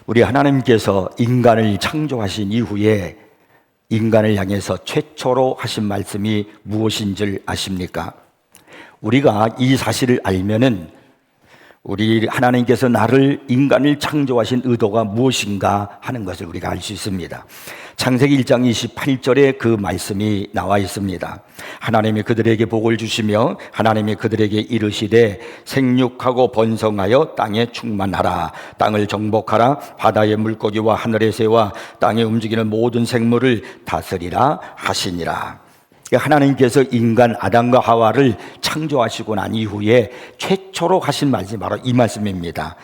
우리 하나님께서 인간을 창조하신 이후에 인간을 향해서 최초로 하신 말씀이 무엇인 줄 아십니까? 우리가 이 사실을 알면은 우리 하나님께서 인간을 창조하신 의도가 무엇인가 하는 것을 우리가 알 수 있습니다. 창세기 1장 28절에 그 말씀이 나와 있습니다. 하나님이 그들에게 복을 주시며 하나님이 그들에게 이르시되 생육하고 번성하여 땅에 충만하라. 땅을 정복하라. 바다의 물고기와 하늘의 새와 땅에 움직이는 모든 생물을 다스리라 하시니라. 하나님께서 인간 아담과 하와를 창조하시고 난 이후에 최초로 하신 말씀이 바로 이 말씀입니다.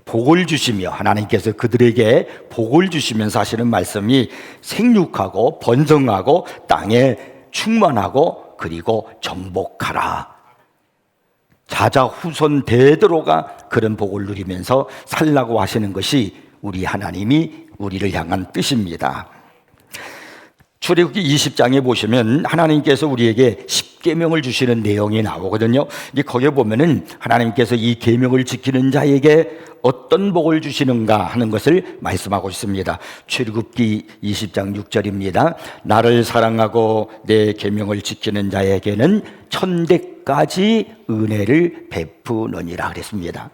복을 주시며, 하나님께서 그들에게 복을 주시면서 하시는 말씀이 생육하고 번성하고 땅에 충만하고 그리고 정복하라. 자자후손 대대로가 그런 복을 누리면서 살라고 하시는 것이 우리 하나님이 우리를 향한 뜻입니다. 출애굽기 20장에 보시면 하나님께서 우리에게 10계명을 주시는 내용이 나오거든요. 거기에 보면은 하나님께서 이 계명을 지키는 자에게 어떤 복을 주시는가 하는 것을 말씀하고 있습니다. 출애굽기 20장 6절입니다. 나를 사랑하고 내 계명을 지키는 자에게는 1000대까지 은혜를 베푸느니라 그랬습니다.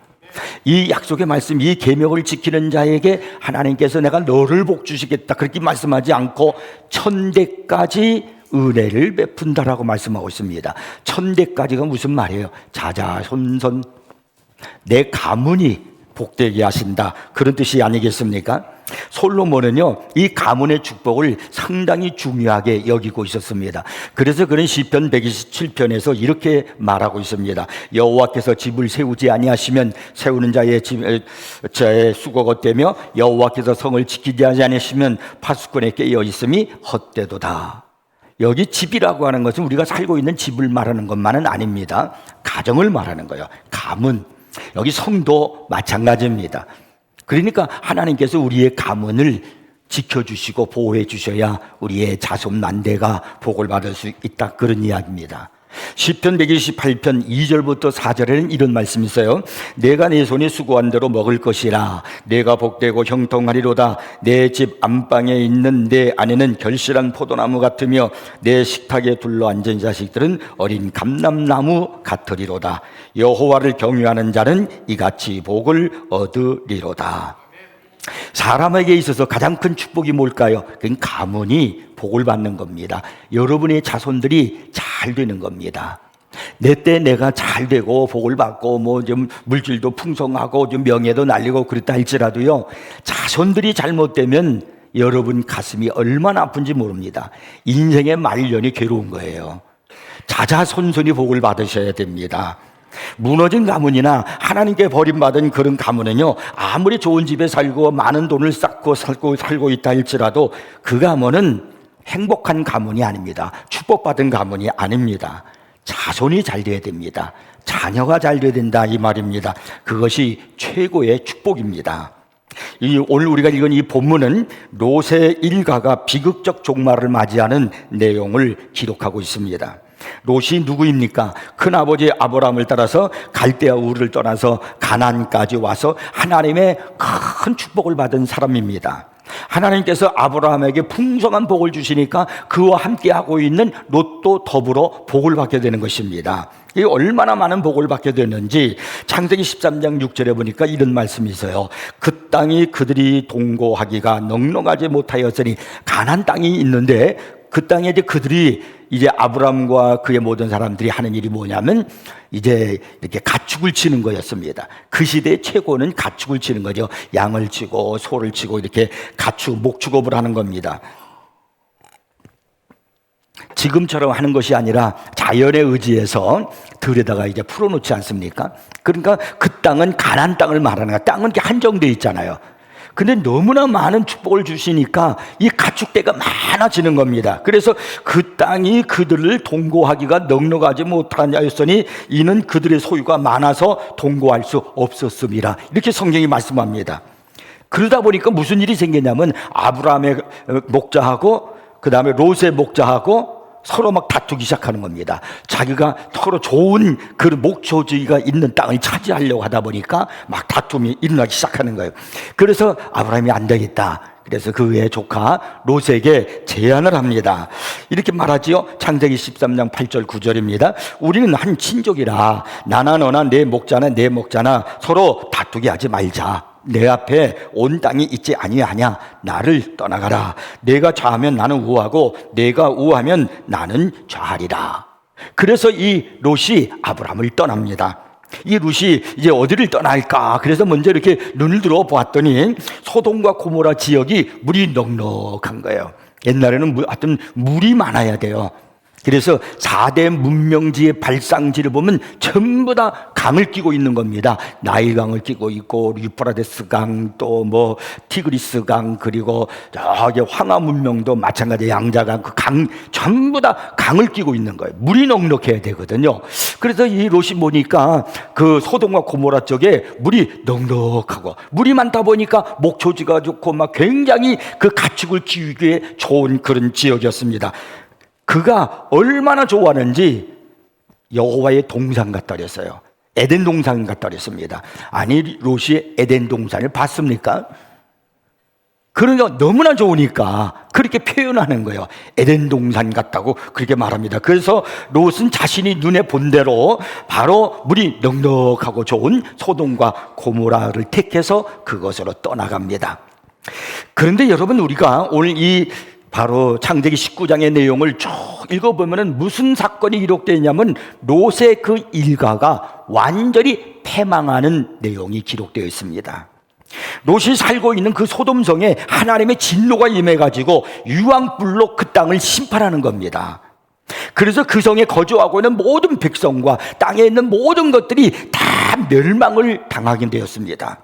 이 약속의 말씀, 이 계명을 지키는 자에게 하나님께서 내가 너를 복 주시겠다 그렇게 말씀하지 않고 1000대까지 은혜를 베푼다라고 말씀하고 있습니다. 1000대까지가 무슨 말이에요? 자자손손 내 가문이 복되게 하신다, 그런 뜻이 아니겠습니까? 솔로몬은요, 이 가문의 축복을 상당히 중요하게 여기고 있었습니다. 그래서 그런 시편 127편에서 이렇게 말하고 있습니다. 여호와께서 집을 세우지 아니하시면 세우는 자의 수고가 헛되며 여호와께서 성을 지키지 아니하시면 파수꾼에 깨어 있음이 헛되도다. 여기 집이라고 하는 것은 우리가 살고 있는 집을 말하는 것만은 아닙니다. 가정을 말하는 거예요. 가문. 여기 성도 마찬가지입니다. 그러니까 하나님께서 우리의 가문을 지켜주시고 보호해 주셔야 우리의 자손 만대가 복을 받을 수 있다, 그런 이야기입니다. 시편 128편 2절부터 4절에는 이런 말씀이 있어요. 내가 내 손이 수고한 대로 먹을 것이라. 내가 복되고 형통하리로다. 내 집 안방에 있는 내 아내는 결실한 포도나무 같으며 내 식탁에 둘러앉은 자식들은 어린 감람나무 같으리로다. 여호와를 경유하는 자는 이같이 복을 얻으리로다. 사람에게 있어서 가장 큰 축복이 뭘까요? 그건 가문이 복을 받는 겁니다. 여러분의 자손들이 잘 되는 겁니다. 내 때 내가 잘 되고 복을 받고 좀 물질도 풍성하고 좀 명예도 날리고 그랬다 할지라도요, 자손들이 잘못되면 여러분 가슴이 얼마나 아픈지 모릅니다. 인생의 말년이 괴로운 거예요. 자자손손이 복을 받으셔야 됩니다. 무너진 가문이나 하나님께 버림받은 그런 가문은요, 아무리 좋은 집에 살고 많은 돈을 쌓고 살고 있다 할지라도 그 가문은 행복한 가문이 아닙니다. 축복받은 가문이 아닙니다. 자손이 잘 돼야 됩니다. 자녀가 잘 돼야 된다, 이 말입니다. 그것이 최고의 축복입니다. 오늘 우리가 읽은 이 본문은 롯의 일가가 비극적 종말을 맞이하는 내용을 기록하고 있습니다. 롯이 누구입니까? 큰아버지 아브라함을 따라서 갈대아 우르를 떠나서 가나안까지 와서 하나님의 큰 축복을 받은 사람입니다. 하나님께서 아브라함에게 풍성한 복을 주시니까 그와 함께하고 있는 롯도 더불어 복을 받게 되는 것입니다. 이 얼마나 많은 복을 받게 되는지 창세기 13장 6절에 보니까 이런 말씀이 있어요. 그 땅이 그들이 동거하기가 넉넉하지 못하였으니, 가나안 땅이 있는데 그 땅에 그들이 아브라함과 그의 모든 사람들이 하는 일이 뭐냐면 이제 이렇게 가축을 치는 거였습니다. 그 시대의 최고는 가축을 치는 거죠. 양을 치고 소를 치고 이렇게 목축업을 하는 겁니다. 지금처럼 하는 것이 아니라 자연에 의지해서 들에다가 이제 풀어놓지 않습니까? 그러니까 그 땅은 가나안 땅을 말하는 거야. 땅은 이렇게 한정되어 있잖아요. 근데 너무나 많은 축복을 주시니까 이 가축대가 많아지는 겁니다. 그래서 그 땅이 그들을 동거하기가 넉넉하지 못하였으니 이는 그들의 소유가 많아서 동거할 수 없었음이라, 이렇게 성경이 말씀합니다. 그러다 보니까 무슨 일이 생겼냐면 아브라함의 목자하고 그 다음에 롯의 목자하고 서로 막 다투기 시작하는 겁니다. 자기가 서로 좋은 그 목초지가 있는 땅을 차지하려고 하다 보니까 막 다툼이 일어나기 시작하는 거예요. 그래서 아브라함이 안 되겠다. 그래서 그 외의 조카 롯에게 제안을 합니다. 이렇게 말하지요. 창세기 13장 8절 9절입니다. 우리는 한 친족이라 나나 너나 내 목자나 내 목자나 서로 다투게 하지 말자. 내 앞에 온 땅이 있지 아니하냐. 나를 떠나가라. 내가 좌하면 나는 우하고 내가 우하면 나는 좌하리라. 그래서 이 롯이 아브라함을 떠납니다. 이 롯이 이제 어디를 떠날까? 그래서 먼저 이렇게 눈을 들어 보았더니 소돔과 고모라 지역이 물이 넉넉한 거예요. 옛날에는 하여튼 물이 많아야 돼요. 그래서 4대 문명지의 발상지를 보면 전부 다 강을 끼고 있는 겁니다. 나일강을 끼고 있고 유프라데스 강, 또 뭐 티그리스 강, 그리고 저기 황하 문명도 마찬가지 양자강, 그 강 전부 다 강을 끼고 있는 거예요. 물이 넉넉해야 되거든요. 그래서 이 롯이 보니까 그 소돔과 고모라 쪽에 물이 넉넉하고 물이 많다 보니까 목초지가 좋고 막 굉장히 그 가축을 키우기에 좋은 그런 지역이었습니다. 그가 얼마나 좋아하는지 여호와의 동산 같다 그랬어요. 에덴 동산 같다 그랬습니다. 아니, 롯이 에덴 동산을 봤습니까? 그러니까 너무나 좋으니까 그렇게 표현하는 거예요. 에덴 동산 같다고 그렇게 말합니다. 그래서 롯은 자신이 눈에 본 대로 바로 물이 넉넉하고 좋은 소돔과 고모라를 택해서 그것으로 떠나갑니다. 그런데 여러분, 우리가 오늘 이 바로 창세기 19장의 내용을 쭉 읽어보면 무슨 사건이 기록되어 있냐면 롯의 그 일가가 완전히 패망하는 내용이 기록되어 있습니다. 롯이 살고 있는 그 소돔성에 하나님의 진노가 임해가지고 유황불로 그 땅을 심판하는 겁니다. 그래서 그 성에 거주하고 있는 모든 백성과 땅에 있는 모든 것들이 다 멸망을 당하게 되었습니다.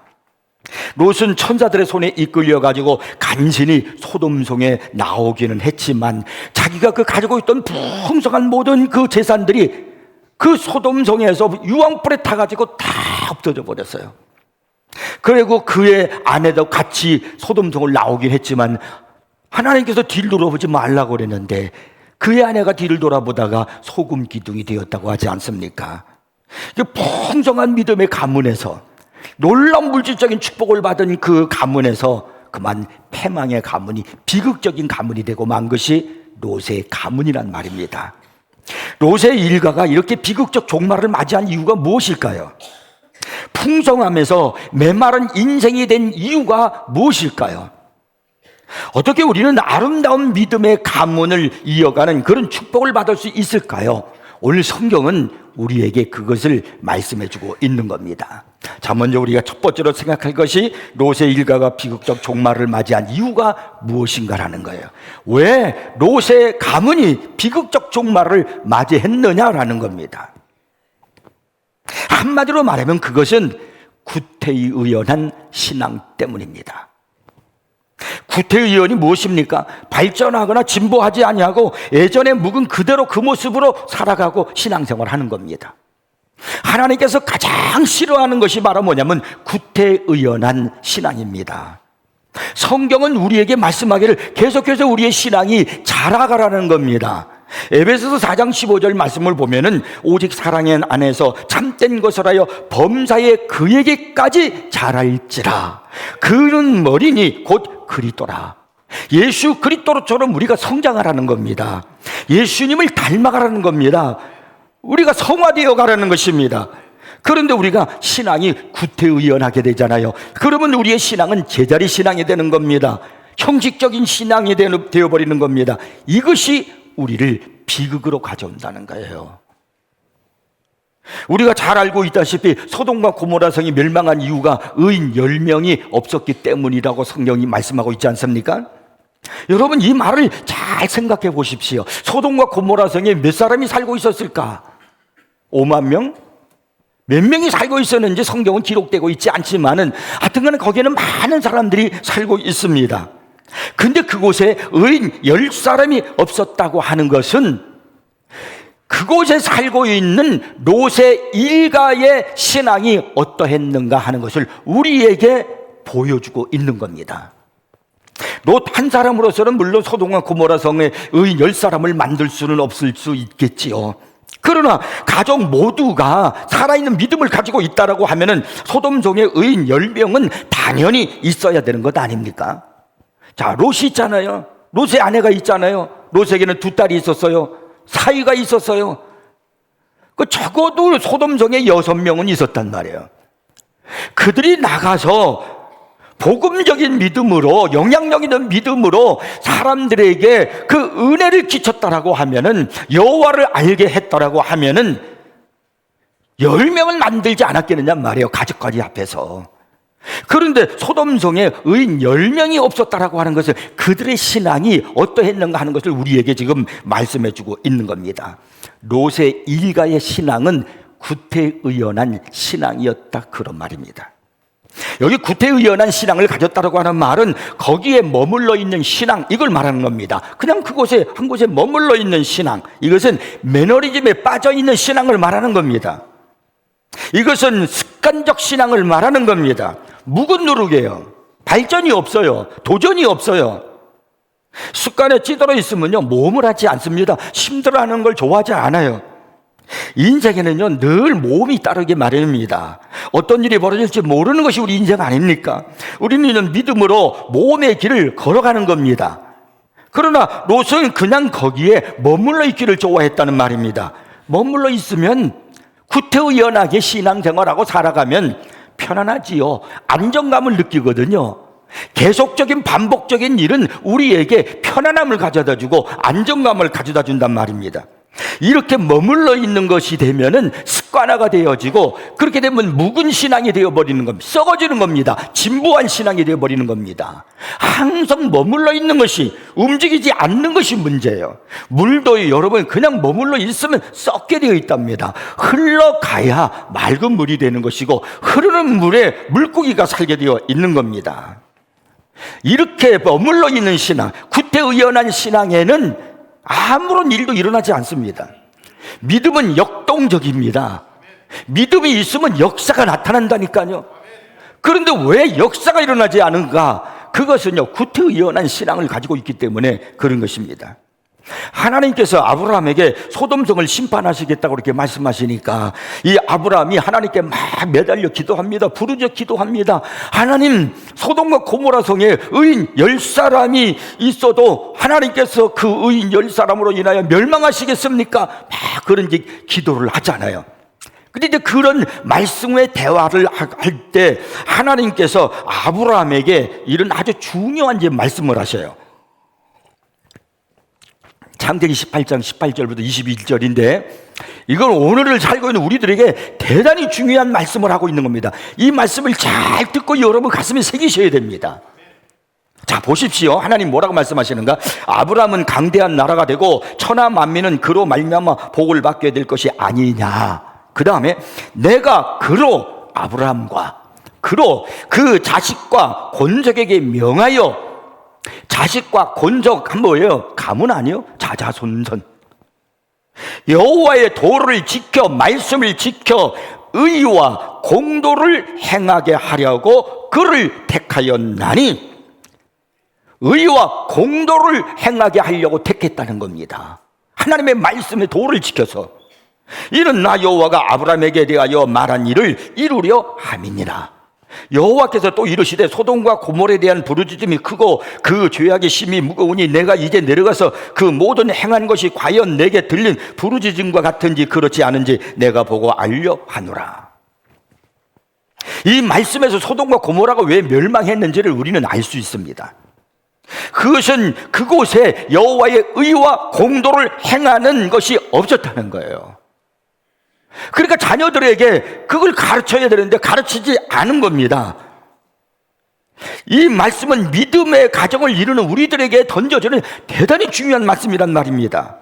롯은 천사들의 손에 이끌려가지고 간신히 소돔성에 나오기는 했지만 자기가 그 가지고 있던 풍성한 모든 그 재산들이 그 소돔성에서 유황불에 타가지고 다 없어져 버렸어요. 그리고 그의 아내도 같이 소돔성을 나오긴 했지만 하나님께서 뒤를 돌아보지 말라고 그랬는데 그의 아내가 뒤를 돌아보다가 소금 기둥이 되었다고 하지 않습니까? 그 풍성한 믿음의 가문에서 놀라운 물질적인 축복을 받은 그 가문에서 그만 패망의 가문이 비극적인 가문이 되고 만 것이 롯의 가문이란 말입니다. 롯의 일가가 이렇게 비극적 종말을 맞이한 이유가 무엇일까요? 풍성함에서 메마른 인생이 된 이유가 무엇일까요? 어떻게 우리는 아름다운 믿음의 가문을 이어가는 그런 축복을 받을 수 있을까요? 오늘 성경은 우리에게 그것을 말씀해주고 있는 겁니다. 자, 먼저 우리가 첫 번째로 생각할 것이 롯의 일가가 비극적 종말을 맞이한 이유가 무엇인가라는 거예요. 왜 롯의 가문이 비극적 종말을 맞이했느냐라는 겁니다. 한마디로 말하면 그것은 구태의연한 신앙 때문입니다. 구태의연이 무엇입니까? 발전하거나 진보하지 아니하고 예전의 묵은 그대로 그 모습으로 살아가고 신앙생활하는 겁니다. 하나님께서 가장 싫어하는 것이 바로 뭐냐면 구태의연한 신앙입니다. 성경은 우리에게 말씀하기를 계속해서 우리의 신앙이 자라가라는 겁니다. 에베소서 4장 15절 말씀을 보면은 오직 사랑의 안에서 참된 것을 하여 범사에 그에게까지 자랄지라. 그는 머리니 곧 그리스도라. 예수 그리스도처럼 우리가 성장하라는 겁니다. 예수님을 닮아가라는 겁니다. 우리가 성화되어 가라는 것입니다. 그런데 우리가 신앙이 구태의연하게 되잖아요. 그러면 우리의 신앙은 제자리 신앙이 되는 겁니다. 형식적인 신앙이 되어버리는 겁니다. 이것이 우리를 비극으로 가져온다는 거예요. 우리가 잘 알고 있다시피 소돔과 고모라 성이 멸망한 이유가 의인 10명이 없었기 때문이라고 성경이 말씀하고 있지 않습니까? 여러분, 이 말을 잘 생각해 보십시오. 소돔과 고모라 성에 몇 사람이 살고 있었을까? 5만 명? 몇 명이 살고 있었는지 성경은 기록되고 있지 않지만은 하여튼간에 거기에는 많은 사람들이 살고 있습니다. 근데 그곳에 의인 10사람이 없었다고 하는 것은 그곳에 살고 있는 롯의 일가의 신앙이 어떠했는가 하는 것을 우리에게 보여주고 있는 겁니다. 롯 한 사람으로서는 물론 소돔과 고모라 성의 의인 10사람을 만들 수는 없을 수 있겠지요. 그러나 가족 모두가 살아있는 믿음을 가지고 있다라고 하면은 소돔 성의 의인 10명은 당연히 있어야 되는 것 아닙니까? 자, 롯이 있잖아요. 롯의 아내가 있잖아요. 롯에게는 2딸이 있었어요. 사위가 있었어요. 적어도 소돔 성에 6명은 있었단 말이에요. 그들이 나가서 복음적인 믿음으로, 영향력 있는 믿음으로 사람들에게 그 은혜를 끼쳤다라고 하면은, 여호와를 알게 했다라고 하면은 10명은 만들지 않았겠느냐 말이에요. 가족까지 앞에서. 그런데 소돔성에 의인 10명이 없었다라고 하는 것은 그들의 신앙이 어떠했는가 하는 것을 우리에게 지금 말씀해 주고 있는 겁니다. 롯의 일가의 신앙은 구태의연한 신앙이었다, 그런 말입니다. 여기 구태의연한 신앙을 가졌다고 하는 말은 거기에 머물러 있는 신앙, 이걸 말하는 겁니다. 그냥 그곳에 한 곳에 머물러 있는 신앙, 이것은 매너리즘에 빠져 있는 신앙을 말하는 겁니다. 이것은 습관적 신앙을 말하는 겁니다. 묵은 누룩이에요. 발전이 없어요. 도전이 없어요. 습관에 찌들어 있으면요, 모험을 하지 않습니다. 힘들어하는 걸 좋아하지 않아요. 인생에는요, 늘 모험이 따르게 마련입니다. 어떤 일이 벌어질지 모르는 것이 우리 인생 아닙니까? 우리는 믿음으로 모험의 길을 걸어가는 겁니다. 그러나 롯은 그냥 거기에 머물러 있기를 좋아했다는 말입니다. 머물러 있으면 구태의연하게 신앙생활하고 살아가면 편안하지요. 안정감을 느끼거든요. 계속적인 반복적인 일은 우리에게 편안함을 가져다주고 안정감을 가져다 준단 말입니다. 이렇게 머물러 있는 것이 되면은 습관화가 되어지고, 그렇게 되면 묵은 신앙이 되어버리는 겁니다. 썩어지는 겁니다. 진부한 신앙이 되어버리는 겁니다. 항상 머물러 있는 것이, 움직이지 않는 것이 문제예요. 물도 여러분 그냥 머물러 있으면 썩게 되어 있답니다. 흘러가야 맑은 물이 되는 것이고, 흐르는 물에 물고기가 살게 되어 있는 겁니다. 이렇게 머물러 있는 신앙, 구태의연한 신앙에는 아무런 일도 일어나지 않습니다. 믿음은 역동적입니다. 믿음이 있으면 역사가 나타난다니까요. 그런데 왜 역사가 일어나지 않은가? 그것은요, 구태의연한 신앙을 가지고 있기 때문에 그런 것입니다. 하나님께서 아브라함에게 소돔성을 심판하시겠다고 그렇게 말씀하시니까 이 아브라함이 하나님께 막 매달려 기도합니다. 부르짖어 기도합니다. 하나님, 소돔과 고모라 성에 의인 10사람이 있어도 하나님께서 그 의인 10사람으로 인하여 멸망하시겠습니까? 막 그런 기도를 하잖아요. 근데 이제 그런 말씀의 대화를 할 때 하나님께서 아브라함에게 이런 아주 중요한 말씀을 하셔요. 창세기 18장 18절부터 21절인데 이건 오늘을 살고 있는 우리들에게 대단히 중요한 말씀을 하고 있는 겁니다. 이 말씀을 잘 듣고 여러분 가슴에 새기셔야 됩니다. 자, 보십시오. 하나님 뭐라고 말씀하시는가? 아브라함은 강대한 나라가 되고 천하 만민은 그로 말미암아 복을 받게 될 것이 아니냐. 그 다음에 내가 그로 아브라함과 그로 그 자식과 권적에게 명하여, 자식과 권적 뭐예요? 가문 아니요? 자자손손. 여호와의 도를 지켜 말씀을 지켜 의와 공도를 행하게 하려고 그를 택하였나니, 의와 공도를 행하게 하려고 택했다는 겁니다. 하나님의 말씀의 도를 지켜서 이는 나 여호와가 아브라함에게 대하여 말한 일을 이루려 함이니라. 여호와께서 또 이르시되 소돔과 고모라에 대한 부르짖음이 크고 그 죄악의 심이 무거우니 내가 이제 내려가서 그 모든 행한 것이 과연 내게 들린 부르짖음과 같은지 그렇지 않은지 내가 보고 알려 하노라. 이 말씀에서 소돔과 고모라가 왜 멸망했는지를 우리는 알 수 있습니다. 그것은 그곳에 여호와의 의와 공도를 행하는 것이 없었다는 거예요. 그러니까 자녀들에게 그걸 가르쳐야 되는데 가르치지 않은 겁니다. 이 말씀은 믿음의 가정을 이루는 우리들에게 던져주는 대단히 중요한 말씀이란 말입니다.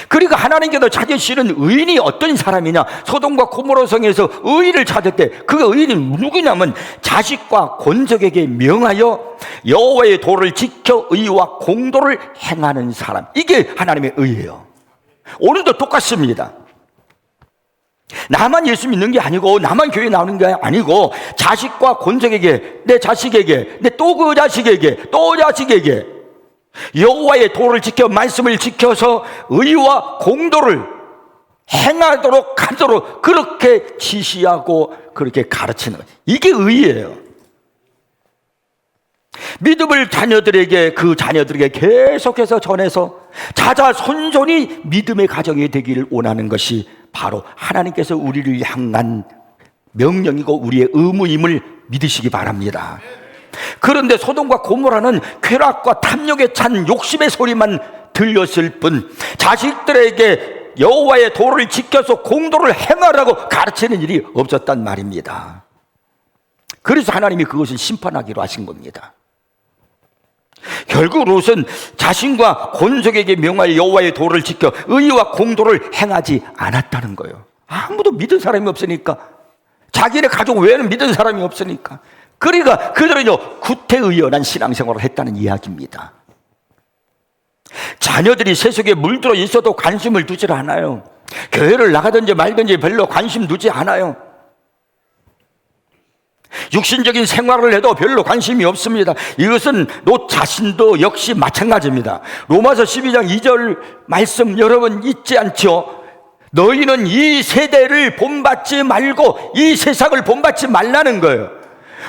그리고 하나님께서 찾으시는 의인이 어떤 사람이냐? 소돔과 고모라 성에서 의인을 찾았대. 그 의인이 누구냐면 자식과 권적에게 명하여 여호와의 도를 지켜 의와 공도를 행하는 사람. 이게 하나님의 의예요. 오늘도 똑같습니다. 나만 예수 믿는 게 아니고 나만 교회 나오는 게 아니고 자식과 권속에게, 내 자식에게, 내 또 그 자식에게, 또 자식에게 여호와의 도를 지켜 말씀을 지켜서 의와 공도를 행하도록 하도록 그렇게 지시하고 그렇게 가르치는 거예요. 이게 의예요. 믿음을 자녀들에게, 그 자녀들에게 계속해서 전해서 자자손손이 믿음의 가정이 되기를 원하는 것이 바로 하나님께서 우리를 향한 명령이고 우리의 의무임을 믿으시기 바랍니다. 그런데 소돔과 고모라는 쾌락과 탐욕에 찬 욕심의 소리만 들렸을 뿐 자식들에게 여호와의 도를 지켜서 공도를 행하라고 가르치는 일이 없었단 말입니다. 그래서 하나님이 그것을 심판하기로 하신 겁니다. 결국 롯은 자신과 권속에게 명하여 여호와의 도를 지켜 의와 공도를 행하지 않았다는 거예요. 아무도 믿은 사람이 없으니까, 자기네 가족 외에는 믿은 사람이 없으니까. 그러니까 그들은요 구태의연한 신앙생활을 했다는 이야기입니다. 자녀들이 세속에 물들어 있어도 관심을 두질 않아요. 교회를 나가든지 말든지 별로 관심 두지 않아요. 육신적인 생활을 해도 별로 관심이 없습니다. 이것은 롯 자신도 역시 마찬가지입니다. 로마서 12장 2절 말씀 여러분 잊지 않죠? 너희는 이 세대를 본받지 말고 이 세상을 본받지 말라는 거예요.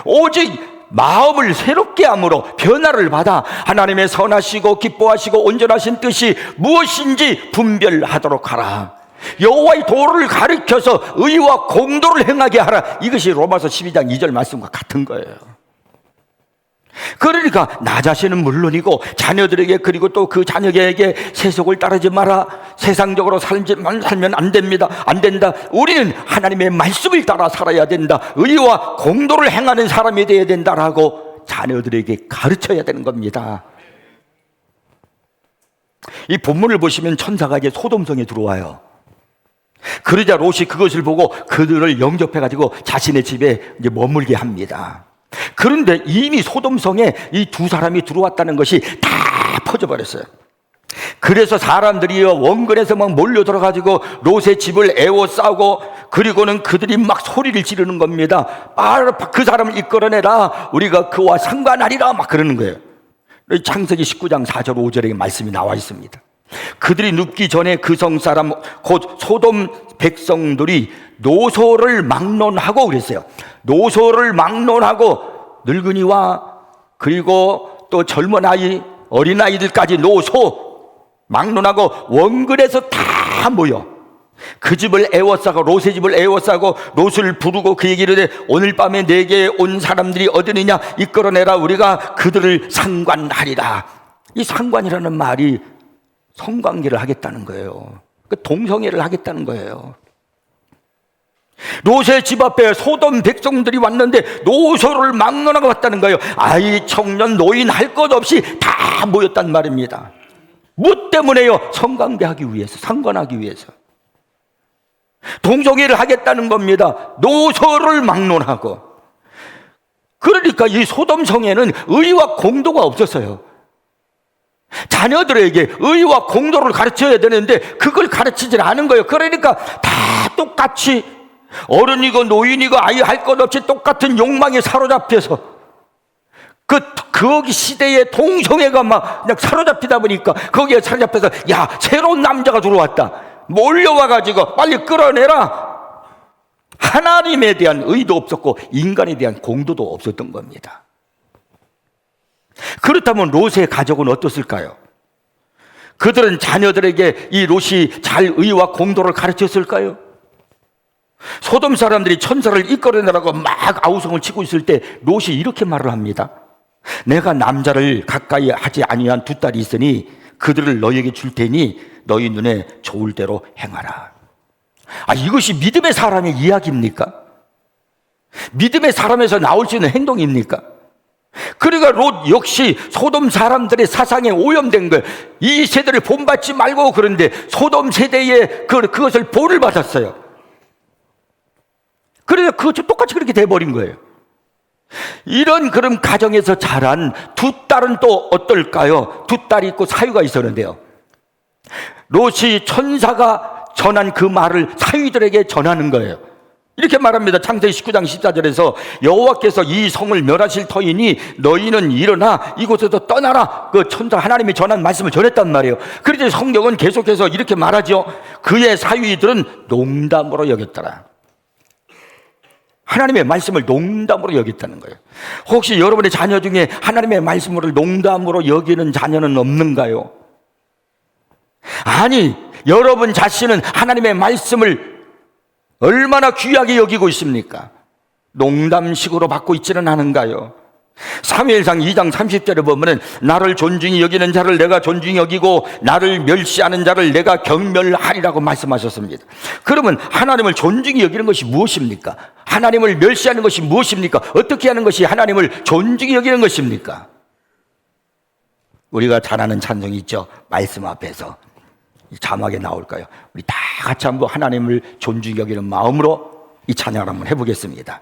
오직 마음을 새롭게 함으로 변화를 받아 하나님의 선하시고 기뻐하시고 온전하신 뜻이 무엇인지 분별하도록 하라. 여호와의 도를 가르쳐서 의와 공도를 행하게 하라. 이것이 로마서 12장 2절 말씀과 같은 거예요. 그러니까 나 자신은 물론이고 자녀들에게, 그리고 또 그 자녀에게 세속을 따르지 마라, 세상적으로 살면 안 됩니다, 안 된다. 우리는 하나님의 말씀을 따라 살아야 된다, 의와 공도를 행하는 사람이 되어야 된다라고 자녀들에게 가르쳐야 되는 겁니다. 이 본문을 보시면 천사가 이제 소돔성에 들어와요. 그러자 롯이 그것을 보고 그들을 영접해가지고 자신의 집에 이제 머물게 합니다. 그런데 이미 소돔성에 이 두 사람이 들어왔다는 것이 다 퍼져버렸어요. 그래서 사람들이 원근에서 막 몰려들어가지고 롯의 집을 에워싸고, 그리고는 그들이 막 소리를 지르는 겁니다. 그 사람을 이끌어내라, 우리가 그와 상관하리라, 막 그러는 거예요. 창세기 19장 4절 5절에 말씀이 나와 있습니다. 그들이 눕기 전에 그 성사람 곧 소돔 백성들이 노소를 막론하고 그랬어요. 노소를 막론하고 늙은이와 그리고 또 젊은 아이, 어린아이들까지 노소 막론하고 원근에서 다 모여 그 집을 에워싸고, 롯의 집을 에워싸고 롯을 부르고 그에게 이르되 오늘 밤에 내게 온 사람들이 어디느냐, 이끌어내라, 우리가 그들을 상관하리라. 이 상관이라는 말이 성관계를 하겠다는 거예요. 동성애를 하겠다는 거예요. 롯의 집 앞에 소돔 백성들이 왔는데 노소를 막론하고 왔다는 거예요. 아이, 청년, 노인 할 것 없이 다 모였단 말입니다. 뭐 때문에요? 성관계하기 위해서, 상관하기 위해서. 동성애를 하겠다는 겁니다. 노소를 막론하고. 그러니까 이 소돔 성에는 의와 공도가 없었어요. 자녀들에게 의와 공도를 가르쳐야 되는데 그걸 가르치질 않은 거예요. 그러니까 다 똑같이 어른이고 노인이고 아이 할 것 없이 똑같은 욕망에 사로잡혀서 거기 시대의 동성애가 막 그냥 사로잡히다 보니까 거기에 사로잡혀서, 야, 새로운 남자가 들어왔다, 몰려와가지고 빨리 끌어내라. 하나님에 대한 의도 없었고 인간에 대한 공도도 없었던 겁니다. 그렇다면 롯의 가족은 어떻을까요? 그들은 자녀들에게 이 롯이 잘 의와 공도를 가르쳤을까요? 소돔 사람들이 천사를 이끌어내라고 막 아우성을 치고 있을 때 롯이 이렇게 말을 합니다. 내가 남자를 가까이 하지 아니한 두 딸이 있으니 그들을 너희에게 줄 테니 너희 눈에 좋을 대로 행하라. 이것이 믿음의 사람의 이야기입니까? 믿음의 사람에서 나올 수 있는 행동입니까? 그러니까 롯 역시 소돔 사람들의 사상에 오염된 거예요. 이 세대를 본받지 말고. 그런데 소돔 세대에 그것을 본을 받았어요. 그래서 그것도 똑같이 그렇게 돼버린 거예요. 이런 그런 가정에서 자란 두 딸은 또 어떨까요? 두 딸이 있고 사유가 있었는데요, 롯이 천사가 전한 그 말을 사위들에게 전하는 거예요. 이렇게 말합니다. 창세기 19장 14절에서 여호와께서 이 성을 멸하실 터이니 너희는 일어나 이곳에서 떠나라. 그 천사 하나님이 전한 말씀을 전했단 말이에요. 그런데 성경은 계속해서 이렇게 말하죠. 그의 사위들은 농담으로 여겼더라. 하나님의 말씀을 농담으로 여겼다는 거예요. 혹시 여러분의 자녀 중에 하나님의 말씀을 농담으로 여기는 자녀는 없는가요? 아니, 여러분 자신은 하나님의 말씀을 얼마나 귀하게 여기고 있습니까? 농담식으로 받고 있지는 않은가요? 사무엘상 2장 30절에 보면은 나를 존중히 여기는 자를 내가 존중히 여기고 나를 멸시하는 자를 내가 경멸하리라고 말씀하셨습니다. 그러면 하나님을 존중히 여기는 것이 무엇입니까? 하나님을 멸시하는 것이 무엇입니까? 어떻게 하는 것이 하나님을 존중히 여기는 것입니까? 우리가 잘 아는 찬송이 있죠. 말씀 앞에서 자막에 나올까요? 우리 다 같이 한번 하나님을 존중히 여기는 마음으로 이 찬양을 한번 해보겠습니다.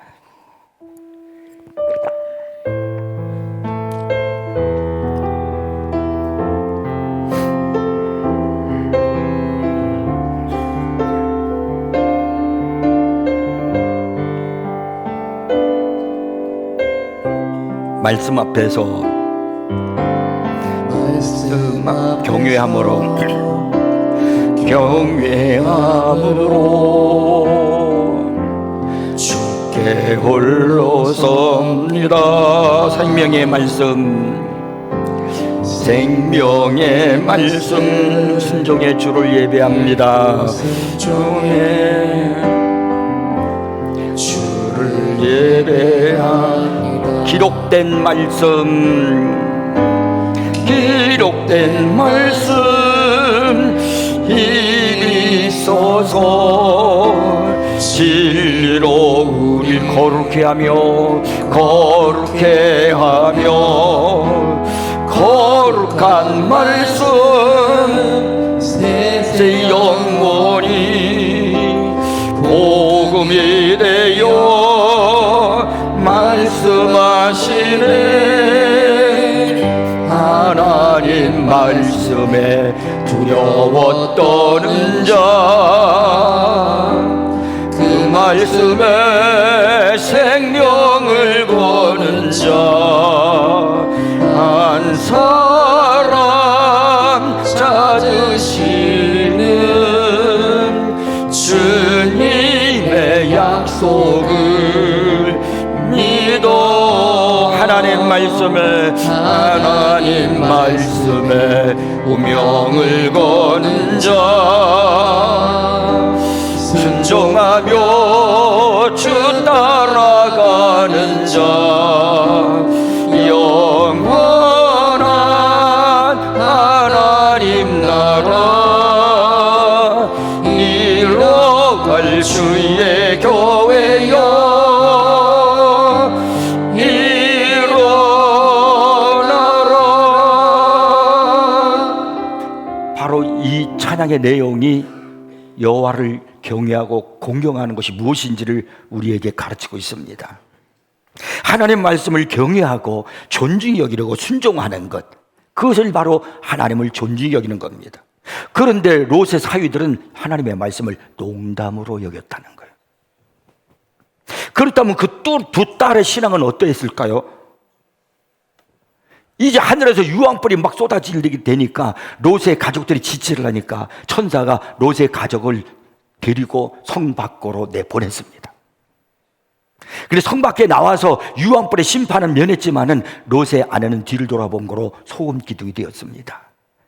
말씀 앞에서 말씀 앞 경외함으로 주께 홀로 섭니다. 생명의 말씀 순종의 주를 예배합니다. 순종의 주를 예배합니다. 기록된 말씀 힘이 있어서 진리로 우릴 거룩해 하며 거룩한 말씀 새 영원히 복음이 되어 말씀하시네. 하나님 말씀에 두려워 떠는 자 그 말씀에 생명을 거는 자 한 사람 찾으시는 주님의 약속을 믿어. 하나님 말씀에 우명을 거는 자 순종하며 주 따라가는 자 영원한 하나님 나라 이뤄갈 주의 교회여 이 찬양의 내용이 여호와를 경외하고 공경하는 것이 무엇인지를 우리에게 가르치고 있습니다. 하나님 말씀을 경외하고 존중히 여기려고 순종하는 것, 그것을 바로 하나님을 존중히 여기는 겁니다. 그런데 롯의 사위들은 하나님의 말씀을 농담으로 여겼다는 거예요. 그렇다면 그 두 딸의 신앙은 어떠했을까요? 이제 하늘에서 유황불이 막 쏟아지게 되니까 롯의 가족들이 지체를 하니까 천사가 롯의 가족을 데리고 성 밖으로 내보냈습니다. 그래서 성 밖에 나와서 유황불의 심판은 면했지만은 롯의 아내는 뒤를 돌아본 거로 소금 기둥이 되었습니다.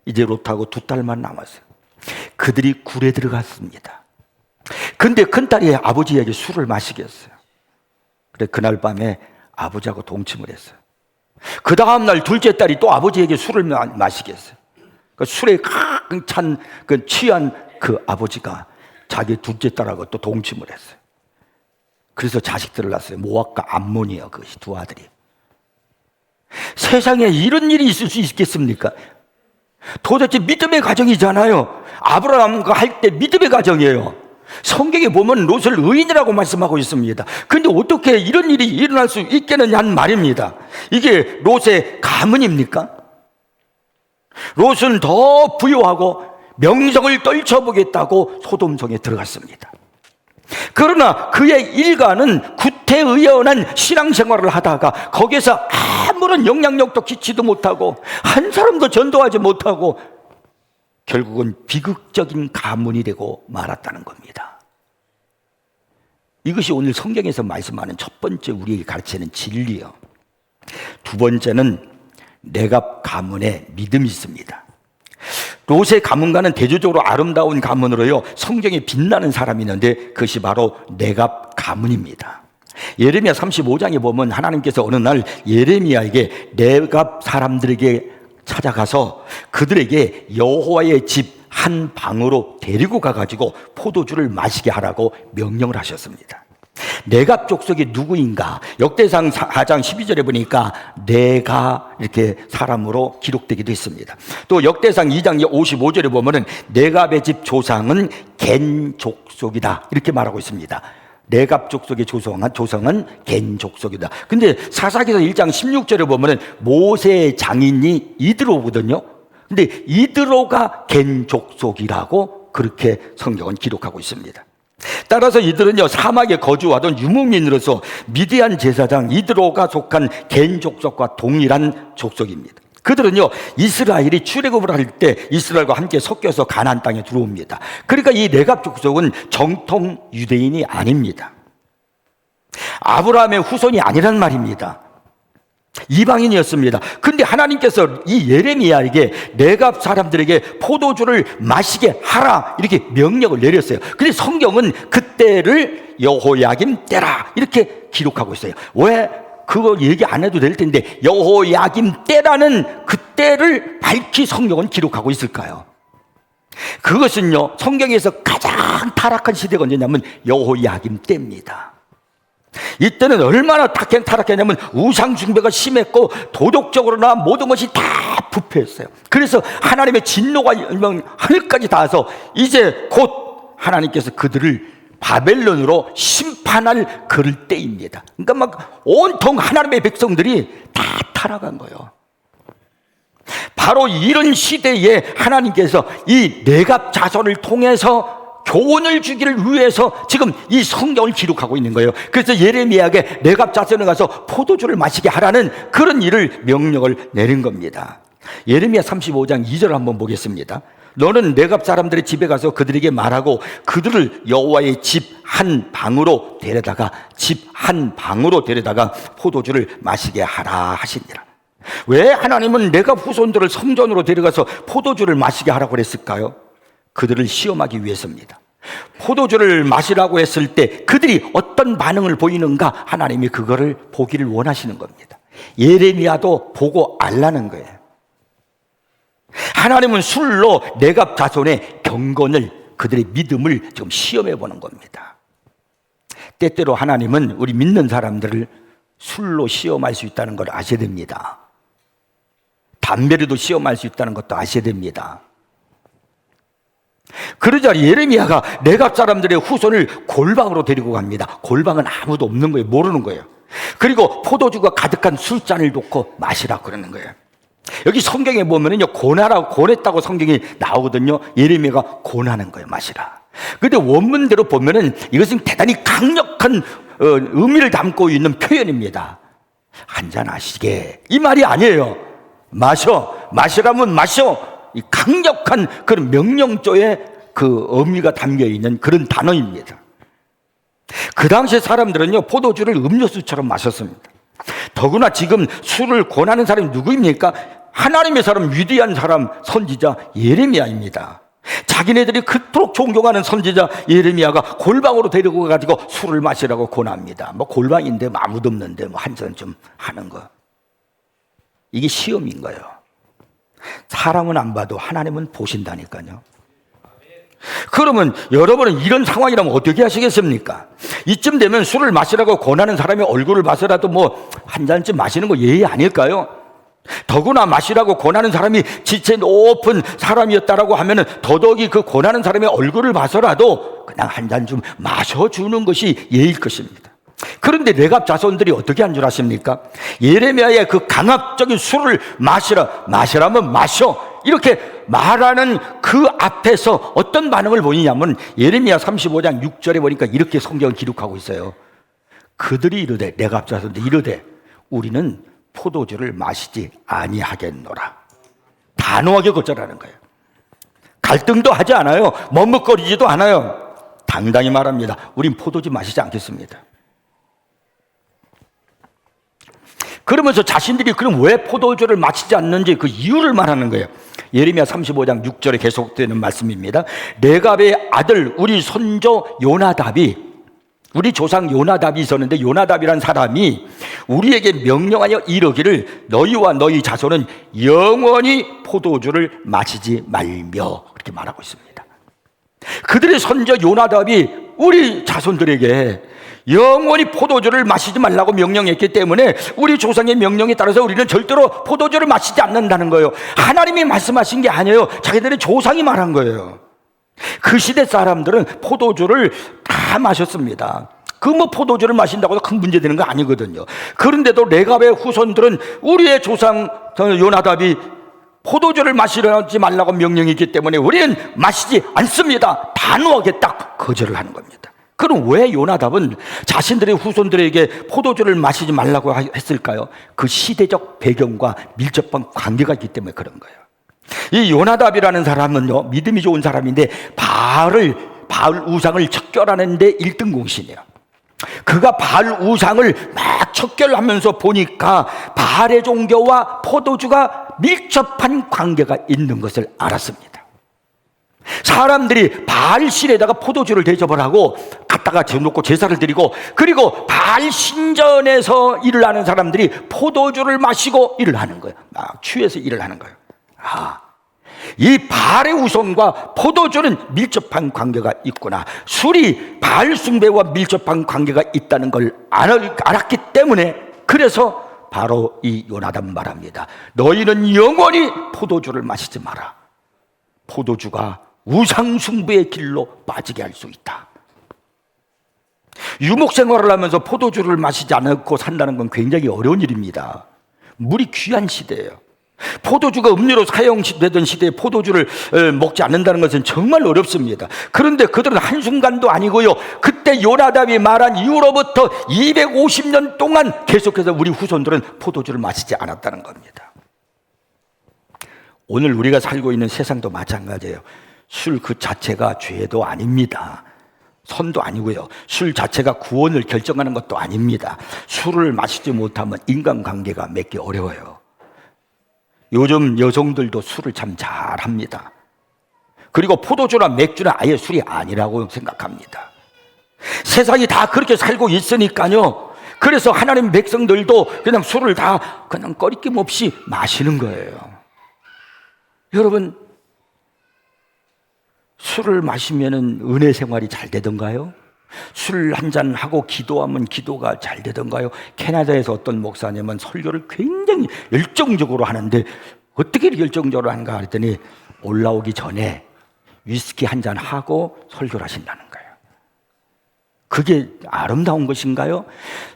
이제 롯하고 두 딸만 남았어요. 그들이 굴에 들어갔습니다. 근데 큰딸이 아버지에게 술을 마시게 했어요. 그래 그날 밤에 아버지하고 동침을 했어요. 그 다음날 둘째 딸이 또 아버지에게 술을 마시게 했어요. 그 술에 가득 찬 취한 그 아버지가 자기 둘째 딸하고 또 동침을 했어요. 그래서 자식들을 낳았어요. 모압과 암몬이에요. 그것이 두 아들이. 세상에 이런 일이 있을 수 있겠습니까? 도대체 믿음의 가정이잖아요. 아브라함과 할 때 믿음의 가정이에요. 성경에 보면 롯을 의인이라고 말씀하고 있습니다. 그런데 어떻게 이런 일이 일어날 수 있겠느냐는 말입니다. 이게 롯의 가문입니까? 롯은 더 부유하고 명성을 떨쳐보겠다고 소돔성에 들어갔습니다. 그러나 그의 일가는 구태의연한 신앙생활을 하다가 거기에서 아무런 영향력도 끼치도 못하고 한 사람도 전도하지 못하고 결국은 비극적인 가문이 되고 말았다는 겁니다. 이것이 오늘 성경에서 말씀하는 첫 번째 우리에게 가르치는 진리요. 두 번째는 네갑 가문의 믿음이 있습니다. 롯의 가문과는 대조적으로 아름다운 가문으로요, 성경에 빛나는 사람이 있는데 그것이 바로 네갑 가문입니다. 예레미야 35장에 보면 하나님께서 어느 날 예레미야에게 네갑 사람들에게 찾아가서 그들에게 여호와의 집 한 방으로 데리고 가가지고 포도주를 마시게 하라고 명령을 하셨습니다. 네갑 족속이 누구인가? 역대상 4장 12절에 보니까 네가 이렇게 사람으로 기록되기도 했습니다. 또 역대상 2장 55절에 보면은 네갑의 집 조상은 겐 족속이다 이렇게 말하고 있습니다. 네갑 족속의 조상은 겐 족속이다. 근데 사사기서 1장 16절에 보면은 모세의 장인이 이드로거든요. 근데 이드로가 겐 족속이라고 그렇게 성경은 기록하고 있습니다. 따라서 이들은요, 사막에 거주하던 유목민으로서 미디안 제사장 이드로가 속한 겐 족속과 동일한 족속입니다. 그들은요, 이스라엘이 출애굽을 할 때 이스라엘과 함께 섞여서 가나안 땅에 들어옵니다. 그러니까 이 네갑 족속은 정통 유대인이 아닙니다. 아브라함의 후손이 아니란 말입니다. 이방인이었습니다. 근데 하나님께서 이 예레미야에게 네갑 사람들에게 포도주를 마시게 하라 이렇게 명령을 내렸어요. 근데 성경은 그때를 여호야김 때라 이렇게 기록하고 있어요. 왜 그거 얘기 안 해도 될 텐데 여호야김 때라는 그때를 밝히 성경은 기록하고 있을까요? 그것은요, 성경에서 가장 타락한 시대가 언제냐면 여호야김 때입니다. 이때는 얼마나 타락했냐면 우상 숭배가 심했고 도덕적으로나 모든 것이 다 부패했어요. 그래서 하나님의 진노가 하늘까지 닿아서 이제 곧 하나님께서 그들을 바벨론으로 심판할 그럴 때입니다. 그러니까 막 온통 하나님의 백성들이 다 타락한 거예요. 바로 이런 시대에 하나님께서 이 네갑 자손을 통해서 교훈을 주기를 위해서 지금 이 성경을 기록하고 있는 거예요. 그래서 예레미야에게 네갑 자손을 가서 포도주를 마시게 하라는 그런 일을 명령을 내린 겁니다. 예레미야 35장 2절을 한번 보겠습니다. 너는 네갑 사람들의 집에 가서 그들에게 말하고 그들을 여호와의 집 한 방으로 데려다가 포도주를 마시게 하라 하시니라. 왜 하나님은 네갑 후손들을 성전으로 데려가서 포도주를 마시게 하라고 그랬을까요? 그들을 시험하기 위해서입니다. 포도주를 마시라고 했을 때 그들이 어떤 반응을 보이는가 하나님이 그거를 보기를 원하시는 겁니다. 예레미야도 보고 알라는 거예요. 하나님은 술로 네갑 자손의 경건을, 그들의 믿음을 좀 시험해 보는 겁니다. 때때로 하나님은 우리 믿는 사람들을 술로 시험할 수 있다는 걸 아셔야 됩니다. 담배로도 시험할 수 있다는 것도 아셔야 됩니다. 그러자 예레미야가 네갑 사람들의 후손을 골방으로 데리고 갑니다. 골방은 아무도 없는 거예요. 모르는 거예요. 그리고 포도주가 가득한 술잔을 놓고 마시라고 그러는 거예요. 여기 성경에 보면은요, 권했다고 성경이 나오거든요. 예레미야가 권하는 거예요. 마시라. 근데 원문대로 보면은 이것은 대단히 강력한 의미를 담고 있는 표현입니다. 한잔하시게 이 말이 아니에요. 마시라면 마셔. 이 강력한 그런 명령조의 그 의미가 담겨 있는 그런 단어입니다. 그 당시에 사람들은요, 포도주를 음료수처럼 마셨습니다. 더구나 지금 술을 권하는 사람이 누구입니까? 하나님의 사람, 위대한 사람, 선지자 예레미야입니다. 자기네들이 그토록 존경하는 선지자 예레미야가 골방으로 데리고 가가지고 술을 마시라고 권합니다. 뭐 골방인데 아무도 없는데 뭐 한 잔 좀 하는 거. 이게 시험인 거예요. 사람은 안 봐도 하나님은 보신다니까요. 그러면 여러분은 이런 상황이라면 어떻게 하시겠습니까? 이쯤 되면 술을 마시라고 권하는 사람의 얼굴을 봐서라도 뭐 한 잔쯤 마시는 거 예의 아닐까요? 더구나 마시라고 권하는 사람이 지체 높은 사람이었다라고 하면은 더더욱이 그 권하는 사람의 얼굴을 봐서라도 그냥 한 잔 좀 마셔주는 것이 예의일 것입니다. 그런데 네갑 자손들이 어떻게 한 줄 아십니까? 예레미야의 그 강압적인 술을 마시라면 마셔, 이렇게 말하는 그 앞에서 어떤 반응을 보이냐면 예레미야 35장 6절에 보니까 이렇게 성경을 기록하고 있어요. 그들이 이르되, 내갑 자손들 이르되 우리는 포도주를 마시지 아니하겠노라. 단호하게 거절하는 거예요. 갈등도 하지 않아요. 머뭇거리지도 않아요. 당당히 말합니다. 우린 포도주 마시지 않겠습니다. 그러면서 자신들이 그럼 왜 포도주를 마시지 않는지 그 이유를 말하는 거예요. 예레미야 35장 6절에 계속되는 말씀입니다. 레갑의 아들 우리 손조 요나답이, 우리 조상 요나답이 있었는데 요나답이란 사람이 우리에게 명령하여 이르기를 너희와 너희 자손은 영원히 포도주를 마시지 말며, 그렇게 말하고 있습니다. 그들의 선조 요나답이 우리 자손들에게 영원히 포도주를 마시지 말라고 명령했기 때문에 우리 조상의 명령에 따라서 우리는 절대로 포도주를 마시지 않는다는 거예요. 하나님이 말씀하신 게 아니에요. 자기들의 조상이 말한 거예요. 그 시대 사람들은 포도주를 다 마셨습니다. 그 뭐 포도주를 마신다고 해서 큰 문제 되는 거 아니거든요. 그런데도 레갑의 후손들은 우리의 조상 요나답이 포도주를 마시지 말라고 명령했기 때문에 우리는 마시지 않습니다. 단호하게 딱 거절을 하는 겁니다. 그럼 왜 요나답은 자신들의 후손들에게 포도주를 마시지 말라고 했을까요? 그 시대적 배경과 밀접한 관계가 있기 때문에 그런 거예요. 이 요나답이라는 사람은요, 믿음이 좋은 사람인데 바알 우상을 척결하는데 1등 공신이에요. 그가 바알 우상을 막 척결하면서 보니까 바알의 종교와 포도주가 밀접한 관계가 있는 것을 알았습니다. 사람들이 바알 신에다가 포도주를 대접을 하고 갖다가 재놓고 제사를 드리고, 그리고 바알 신전에서 일을 하는 사람들이 포도주를 마시고 일을 하는 거예요. 막 취해서 일을 하는 거예요. 이 바알의 우상과 포도주는 밀접한 관계가 있구나. 술이 바알 숭배와 밀접한 관계가 있다는 걸 알았기 때문에, 그래서 바로 이 요나답 말합니다. 너희는 영원히 포도주를 마시지 마라. 포도주가 우상 숭배의 길로 빠지게 할 수 있다. 유목 생활을 하면서 포도주를 마시지 않고 산다는 건 굉장히 어려운 일입니다. 물이 귀한 시대예요. 포도주가 음료로 사용되던 시대에 포도주를 먹지 않는다는 것은 정말 어렵습니다. 그런데 그들은 한순간도 아니고요, 그때 요나답이 말한 이후로부터 250년 동안 계속해서 우리 후손들은 포도주를 마시지 않았다는 겁니다. 오늘 우리가 살고 있는 세상도 마찬가지예요. 술 그 자체가 죄도 아닙니다. 선도 아니고요, 술 자체가 구원을 결정하는 것도 아닙니다. 술을 마시지 못하면 인간관계가 맺기 어려워요. 요즘 여성들도 술을 참 잘합니다. 그리고 포도주나 맥주는 아예 술이 아니라고 생각합니다. 세상이 다 그렇게 살고 있으니까요, 그래서 하나님 백성들도 그냥 술을 다 그냥 꺼리낌 없이 마시는 거예요. 여러분, 술을 마시면 은혜 생활이 잘 되던가요? 술 한잔 하고 기도하면 기도가 잘 되던가요? 캐나다에서 어떤 목사님은 설교를 굉장히 열정적으로 하는데 어떻게 이렇게 열정적으로 하는가 했더니 올라오기 전에 위스키 한잔 하고 설교를 하신다는 거예요. 그게 아름다운 것인가요?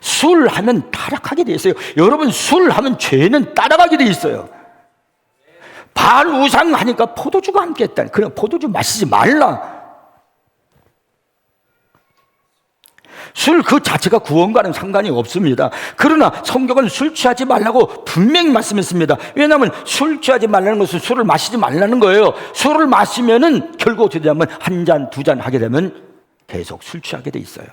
술 하면 타락하게 돼 있어요. 여러분, 술 하면 죄는 따라가게 돼 있어요. 바알 우상 하니까 포도주가 함께했다. 그냥 포도주 마시지 말라. 술 그 자체가 구원과는 상관이 없습니다. 그러나 성경은 술 취하지 말라고 분명히 말씀했습니다. 왜냐하면 술 취하지 말라는 것은 술을 마시지 말라는 거예요. 술을 마시면은 결국 어떻게 되냐면 한 잔, 두 잔 하게 되면 계속 술 취하게 돼 있어요.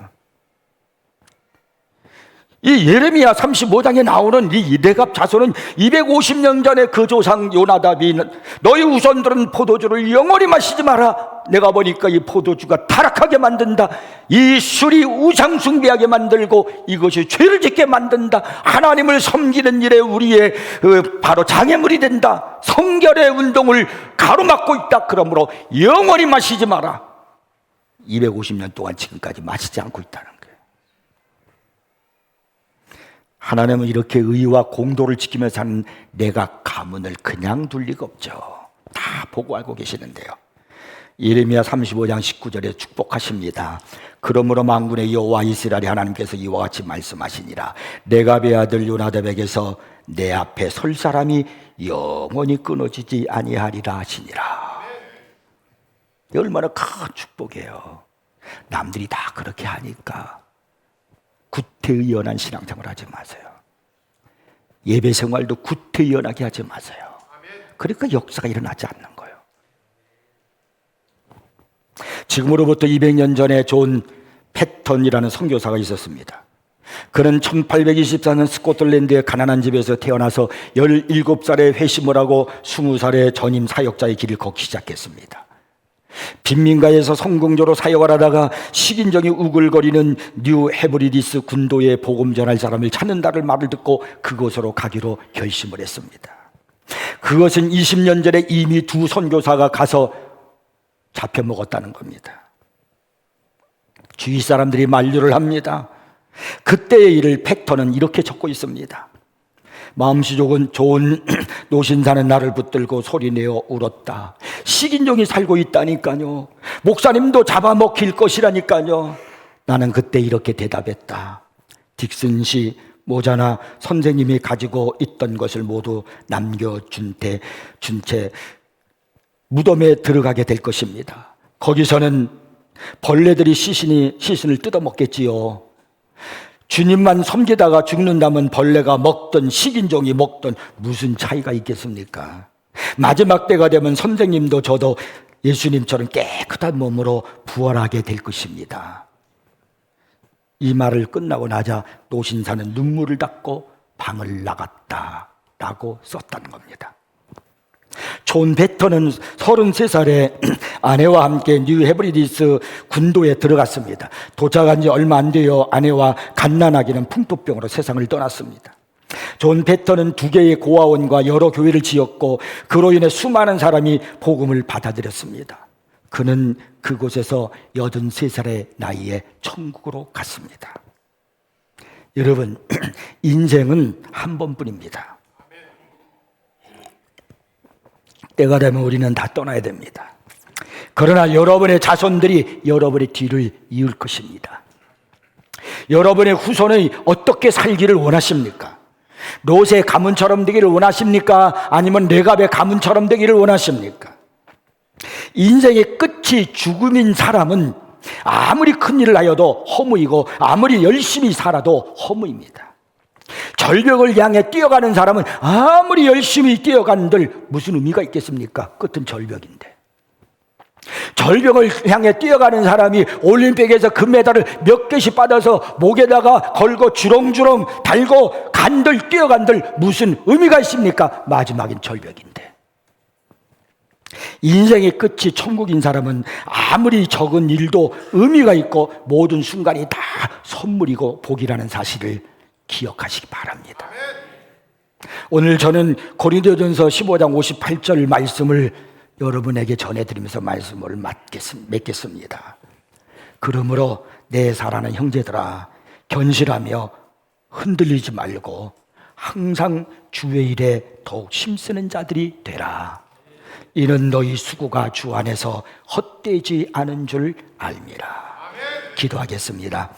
이 예레미야 35장에 나오는 이 레갑 자손은 250년 전에 그 조상 요나답이 너희 후손들은 포도주를 영원히 마시지 마라. 내가 보니까 이 포도주가 타락하게 만든다. 이 술이 우상 숭배하게 만들고 이것이 죄를 짓게 만든다. 하나님을 섬기는 일에 우리의 바로 장애물이 된다. 성결의 운동을 가로막고 있다. 그러므로 영원히 마시지 마라. 250년 동안 지금까지 마시지 않고 있다는 거예요. 하나님은 이렇게 의와 공도를 지키며 사는 내각 가문을 그냥 둘 리가 없죠. 다 보고 알고 계시는데요. 예레미야 35장 19절에 축복하십니다. 그러므로 만군의 여호와 이스라엘의 하나님께서 이와 같이 말씀하시니라. 레갑의 아들 요나답에게서 내 앞에 설 사람이 영원히 끊어지지 아니하리라 하시니라. 얼마나 큰 축복이에요. 남들이 다 그렇게 하니까 구태의연한 신앙생활 하지 마세요. 예배 생활도 구태의연하게 하지 마세요. 그러니까 역사가 일어나지 않는 거예요. 지금으로부터 200년 전에 존 패턴이라는 선교사가 있었습니다. 그는 1824년 스코틀랜드의 가난한 집에서 태어나서 17살에 회심을 하고 20살에 전임 사역자의 길을 걷기 시작했습니다. 빈민가에서 성공적으로 사역을 하다가 식인종이 우글거리는 뉴 헤브리디스 군도에 복음 전할 사람을 찾는다는 말을 듣고 그곳으로 가기로 결심을 했습니다. 그것은 20년 전에 이미 두 선교사가 가서 잡혀먹었다는 겁니다. 주위 사람들이 만류를 합니다. 그때의 일을 팩터는 이렇게 적고 있습니다. 마음씨 좋은 노신사는 나를 붙들고 소리내어 울었다. 식인종이 살고 있다니까요. 목사님도 잡아먹힐 것이라니까요. 나는 그때 이렇게 대답했다. 딕슨 씨, 모자나 선생님이 가지고 있던 것을 모두 남겨준 채 무덤에 들어가게 될 것입니다. 거기서는 벌레들이 시신을 뜯어먹겠지요. 주님만 섬기다가 죽는다면 벌레가 먹든 식인종이 먹든 무슨 차이가 있겠습니까? 마지막 때가 되면 선생님도 저도 예수님처럼 깨끗한 몸으로 부활하게 될 것입니다. 이 말을 끝나고 나자 노신사는 눈물을 닦고 방을 나갔다라고 썼다는 겁니다. 존 베터는 33살에 아내와 함께 뉴 헤브리디스 군도에 들어갔습니다. 도착한 지 얼마 안 되어 아내와 갓난아기는 풍토병으로 세상을 떠났습니다. 존 베터는 2개의 고아원과 여러 교회를 지었고 그로 인해 수많은 사람이 복음을 받아들였습니다. 그는 그곳에서 83살의 나이에 천국으로 갔습니다. 여러분, 인생은 한 번뿐입니다. 때가 되면 우리는 다 떠나야 됩니다. 그러나 여러분의 자손들이 여러분의 뒤를 이을 것입니다. 여러분의 후손이 어떻게 살기를 원하십니까? 롯의 가문처럼 되기를 원하십니까? 아니면 레갑의 가문처럼 되기를 원하십니까? 인생의 끝이 죽음인 사람은 아무리 큰 일을 하여도 허무이고 아무리 열심히 살아도 허무입니다. 절벽을 향해 뛰어가는 사람은 아무리 열심히 뛰어간들 무슨 의미가 있겠습니까? 끝은 절벽인데. 절벽을 향해 뛰어가는 사람이 올림픽에서 금메달을 몇 개씩 받아서 목에다가 걸고 주렁주렁 달고 간들 뛰어간들 무슨 의미가 있습니까? 마지막엔 절벽인데. 인생의 끝이 천국인 사람은 아무리 적은 일도 의미가 있고 모든 순간이 다 선물이고 복이라는 사실을 기억하시기 바랍니다. 오늘 저는 고린도전서 15장 58절 말씀을 여러분에게 전해드리면서 말씀을 맺겠습니다. 그러므로 내 사랑하는 형제들아, 견실하며 흔들리지 말고 항상 주의 일에 더욱 힘쓰는 자들이 되라. 이는 너희 수고가 주 안에서 헛되지 않은 줄 알미라. 기도하겠습니다.